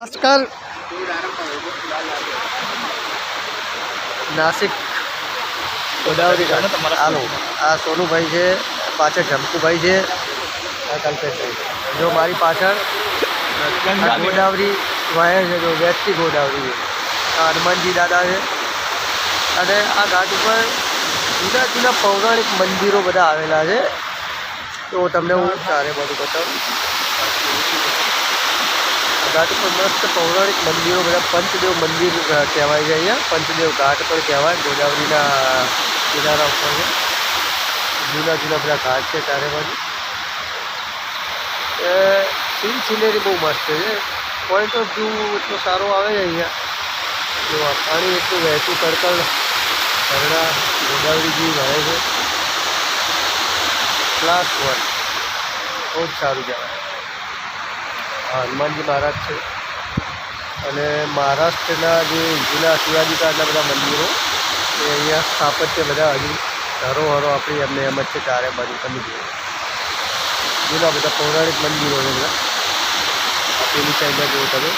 આજકાલ નાસિક ગોદાવરી ઘાટ હાલો આ સોનુભાઈ છે, પાછળ ઝમકુભાઈ છે, આ કલ્પેશભાઈ જો મારી પાછળ આ ગોદાવરી વાયર છે, જો વેચતી ગોદાવરી છે, આ હનુમાનજી દાદા છે અને આ ઘાટ ઉપર જૂના જૂના પૌરાણિક મંદિરો બધા આવેલા છે. તો તમને હું ચારે બધું બતાવું. ઘાટ ઉપર મસ્ત પૌરાણિક મંદિરો બધા પંચદેવ મંદિર કહેવાય છે. અહીંયા પંચદેવ ઘાટ પણ કહેવાય. ગોદાવરીના કિનારા ઉપર છે. જૂના જૂના બધા ઘાટ છે ચારે બાજુ. સીન સિનેરી બહુ મસ્ત છે. પોઈન્ટ ઓફ વ્યૂ એટલો સારો આવે છે અહીંયા. જો આ પાણી એટલું વહેતું કડકડ ઝરણા ગોદાવરીજી વહે છે. ક્લાસ 1 બહુ જ સારું કહેવાય. હનુમાનજી મહારાજ છે અને મહારાષ્ટ્રના જે જૂના શિવાજી કાળના બધા મંદિરો એ અહીંયા સ્થાપત્ય બધા હજુ ધરોહરો આપણી એમને એમ જ છે ચારે બાજુ. તમે જુઓ જૂના બધા પૌરાણિક મંદિરો છે બધા. આ પેલી સાઈડના જુઓ તમે